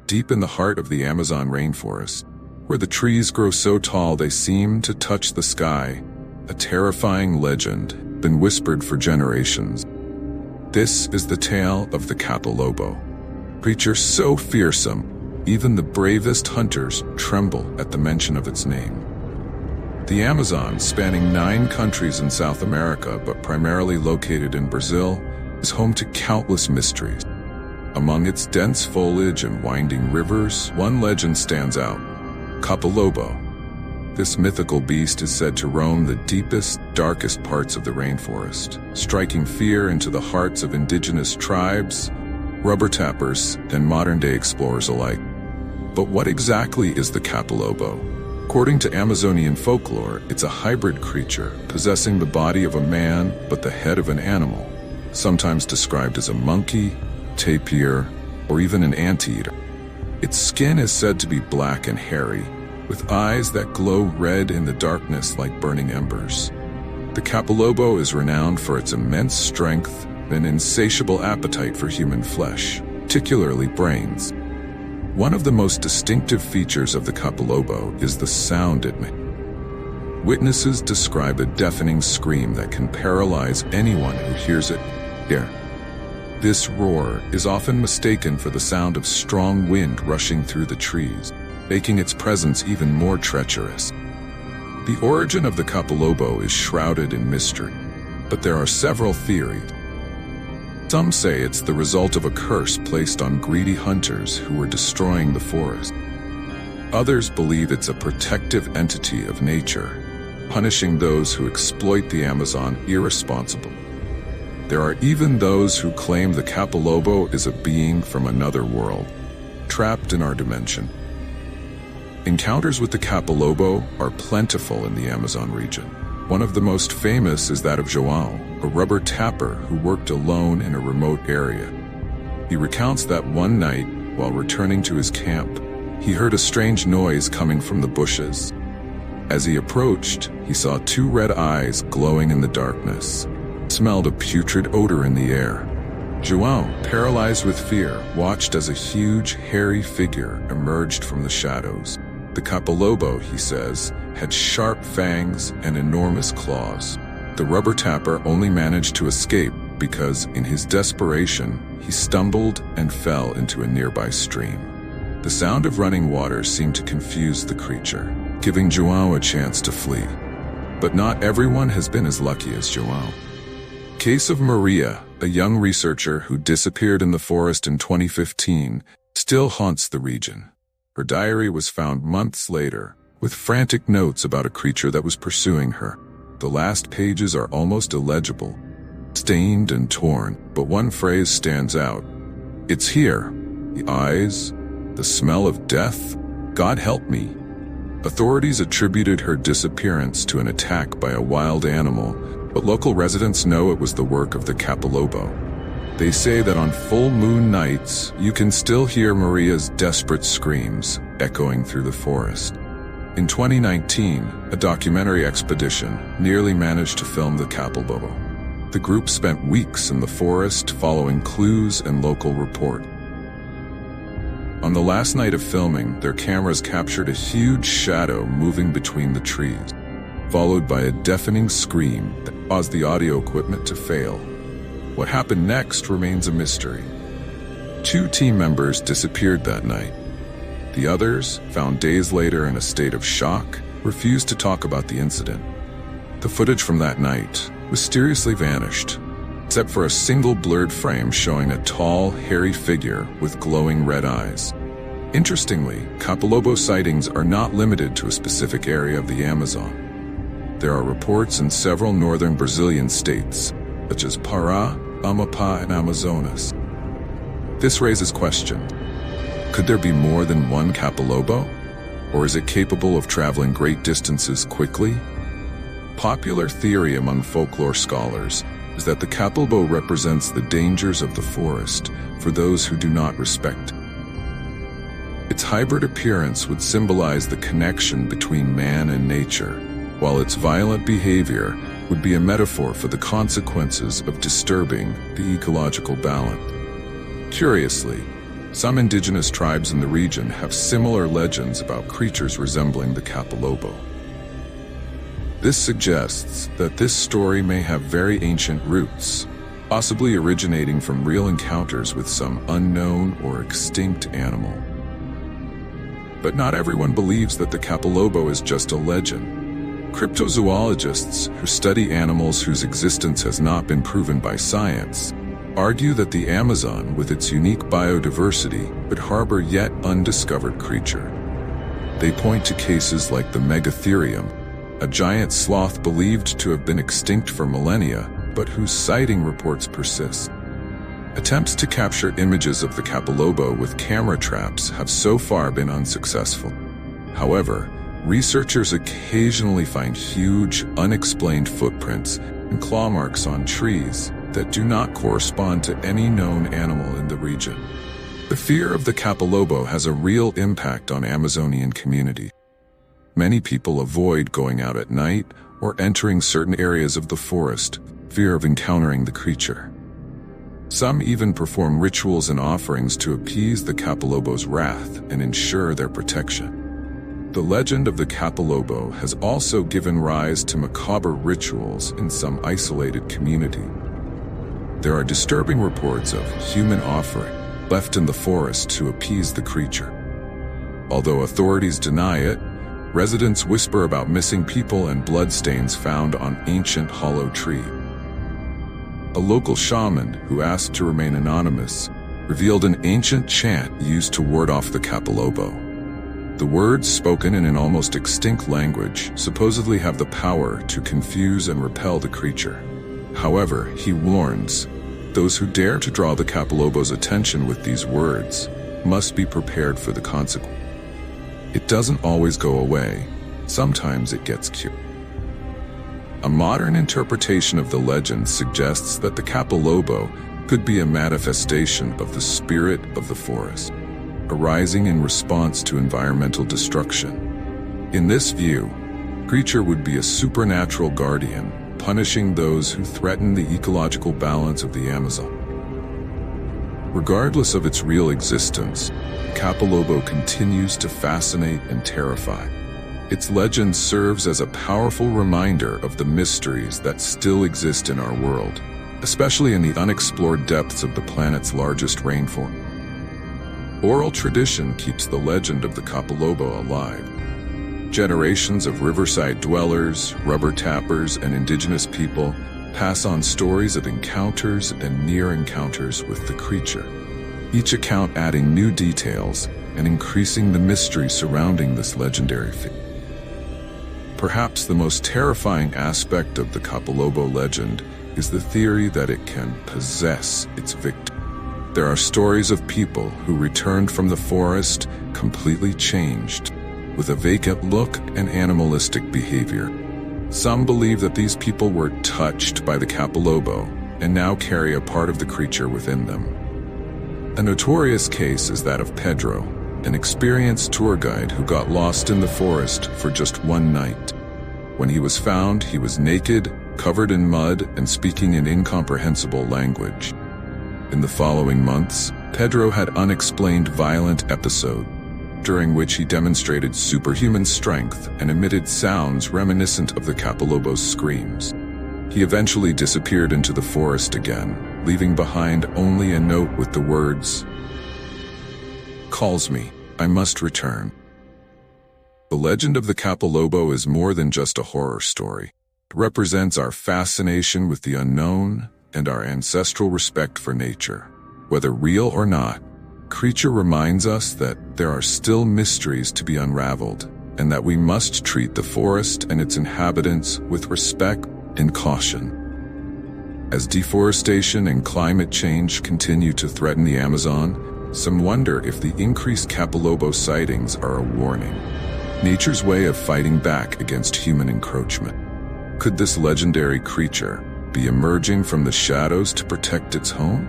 deep in the heart of the Amazon rainforest, where the trees grow so tall they seem to touch the sky, a terrifying legend been whispered for generations. This is the tale of the Capelobo, creature so fearsome, even the bravest hunters tremble at the mention of its name. The Amazon, spanning 9 countries in South America but primarily located in Brazil, is home to countless mysteries. Among its dense foliage and winding rivers, one legend stands out: Capelobo. This mythical beast is said to roam the deepest, darkest parts of the rainforest, striking fear into the hearts of indigenous tribes, rubber tappers, and modern-day explorers alike. But what exactly is the Capelobo? According to Amazonian folklore, it's a hybrid creature, possessing the body of a man but the head of an animal, sometimes described as a monkey, tapir, or even an anteater. Its skin is said to be black and hairy, with eyes that glow red in the darkness like burning embers. The Capelobo is renowned for its immense strength and insatiable appetite for human flesh, particularly brains. One of the most distinctive features of the Capelobo is the sound it makes. Witnesses describe a deafening scream that can paralyze anyone who hears it. This roar is often mistaken for the sound of strong wind rushing through the trees, making its presence even more treacherous. The origin of the Capelobo is shrouded in mystery, but there are several theories. Some say it's the result of a curse placed on greedy hunters who were destroying the forest. Others believe it's a protective entity of nature, punishing those who exploit the Amazon irresponsibly. There are even those who claim the Capelobo is a being from another world, trapped in our dimension. Encounters with the Capelobo are plentiful in the Amazon region. One of the most famous is that of João, a rubber tapper who worked alone in a remote area. He recounts that one night, while returning to his camp, he heard a strange noise coming from the bushes. As he approached, he saw 2 red eyes glowing in the darkness, smelled a putrid odor in the air. João, paralyzed with fear, watched as a huge, hairy figure emerged from the shadows. The Capelobo, he says, had sharp fangs and enormous claws. The rubber tapper only managed to escape because, in his desperation, he stumbled and fell into a nearby stream. The sound of running water seemed to confuse the creature, giving João a chance to flee. But not everyone has been as lucky as João. Case of Maria, a young researcher who disappeared in the forest in 2015, still haunts the region. Her diary was found months later, with frantic notes about a creature that was pursuing her. The last pages are almost illegible, stained and torn, but one phrase stands out. It's here. The eyes, the smell of death. God help me. Authorities attributed her disappearance to an attack by a wild animal, but local residents know it was the work of the Capelobo. They say that on full moon nights, you can still hear Maria's desperate screams echoing through the forest. In 2019, a documentary expedition nearly managed to film the Capelobo. The group spent weeks in the forest following clues and local report. On the last night of filming, their cameras captured a huge shadow moving between the trees, followed by a deafening scream that caused the audio equipment to fail. What happened next remains a mystery. 2 team members disappeared that night. The others, found days later in a state of shock, refused to talk about the incident. The footage from that night mysteriously vanished, except for a single blurred frame showing a tall, hairy figure with glowing red eyes. Interestingly, Capelobo sightings are not limited to a specific area of the Amazon. There are reports in several northern Brazilian states, such as Pará, Amapá, and Amazonas. This raises questions. Could there be more than one Capelobo? Or is it capable of traveling great distances quickly? Popular theory among folklore scholars is that the Capelobo represents the dangers of the forest for those who do not respect it. Its hybrid appearance would symbolize the connection between man and nature, while its violent behavior would be a metaphor for the consequences of disturbing the ecological balance. Curiously, Some indigenous tribes in the region have similar legends about creatures resembling the Capelobo. This suggests that this story may have very ancient roots, possibly originating from real encounters with some unknown or extinct animal. But not everyone believes that the Capelobo is just a legend. Cryptozoologists, who study animals whose existence has not been proven by science, argue that the Amazon, with its unique biodiversity, could harbor yet undiscovered creature. They point to cases like the Megatherium, a giant sloth believed to have been extinct for millennia, but whose sighting reports persist. Attempts to capture images of the Capelobo with camera traps have so far been unsuccessful. However, researchers occasionally find huge, unexplained footprints and claw marks on trees that do not correspond to any known animal in the region. The fear of the Capelobo has a real impact on Amazonian communities. Many people avoid going out at night or entering certain areas of the forest, fear of encountering the creature. Some even perform rituals and offerings to appease the Capelobo's wrath and ensure their protection. The legend of the Capelobo has also given rise to macabre rituals in some isolated community. There are disturbing reports of human offering left in the forest to appease the creature. Although authorities deny it, residents whisper about missing people and bloodstains found on ancient hollow tree. A local shaman, who asked to remain anonymous, revealed an ancient chant used to ward off the Capelobo. The words, spoken in an almost extinct language, supposedly have the power to confuse and repel the creature. However, he warns, those who dare to draw the Capelobo's attention with these words must be prepared for the consequence. It doesn't always go away. Sometimes it gets cured. A modern interpretation of the legend suggests that the Capelobo could be a manifestation of the spirit of the forest, arising in response to environmental destruction. In this view, the creature would be a supernatural guardian, punishing those who threaten the ecological balance of the Amazon. Regardless of its real existence, Capelobo continues to fascinate and terrify. Its legend serves as a powerful reminder of the mysteries that still exist in our world, especially in the unexplored depths of the planet's largest rainforest. Oral tradition keeps the legend of the Capelobo alive. Generations of riverside dwellers, rubber tappers, and indigenous people pass on stories of encounters and near encounters with the creature, each account adding new details and increasing the mystery surrounding this legendary figure. Perhaps the most terrifying aspect of the Capelobo legend is the theory that it can possess its victim. There are stories of people who returned from the forest completely changed, with a vacant look and animalistic behavior. Some believe that these people were touched by the Capelobo and now carry a part of the creature within them. A notorious case is that of Pedro, an experienced tour guide who got lost in the forest for just one night. When he was found, he was naked, covered in mud, and speaking an incomprehensible language. In the following months, Pedro had unexplained violent episodes, during which he demonstrated superhuman strength and emitted sounds reminiscent of the Capelobo's screams. He eventually disappeared into the forest again, leaving behind only a note with the words, "Calls me, I must return." The legend of the Capelobo is more than just a horror story. It represents our fascination with the unknown and our ancestral respect for nature. Whether real or not, creature reminds us that there are still mysteries to be unraveled, and that we must treat the forest and its inhabitants with respect and caution. As deforestation and climate change continue to threaten the Amazon, some wonder if the increased Capelobo sightings are a warning, nature's way of fighting back against human encroachment. Could this legendary creature be emerging from the shadows to protect its home?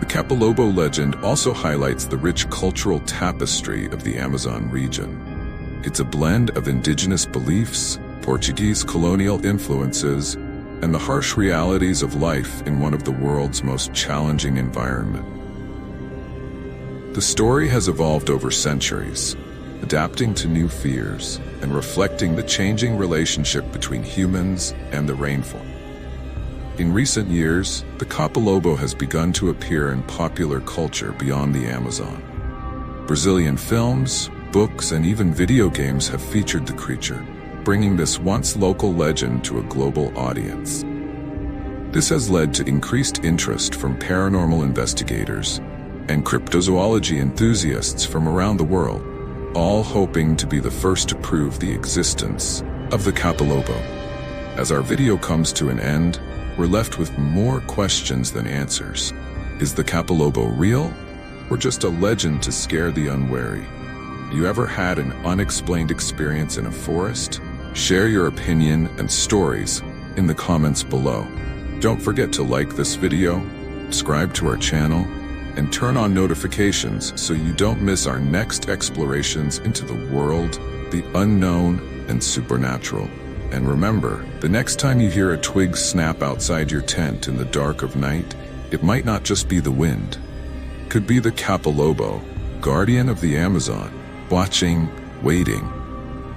The Capelobo legend also highlights the rich cultural tapestry of the Amazon region. It's a blend of indigenous beliefs, Portuguese colonial influences, and the harsh realities of life in one of the world's most challenging environments. The story has evolved over centuries, adapting to new fears and reflecting the changing relationship between humans and the rainforest. In recent years, the Capelobo has begun to appear in popular culture beyond the Amazon. Brazilian films, books, and even video games have featured the creature, bringing this once local legend to a global audience. This has led to increased interest from paranormal investigators and cryptozoology enthusiasts from around the world, all hoping to be the first to prove the existence of the Capelobo. As our video comes to an end, we're left with more questions than answers. Is the Capelobo real, or just a legend to scare the unwary? You ever had an unexplained experience in a forest? Share your opinion and stories in the comments below. Don't forget to like this video, subscribe to our channel, and turn on notifications so you don't miss our next explorations into the world, the unknown, and supernatural. And remember, the next time you hear a twig snap outside your tent in the dark of night, it might not just be the wind. It could be the Capelobo, guardian of the Amazon, watching, waiting.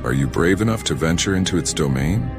Are you brave enough to venture into its domain?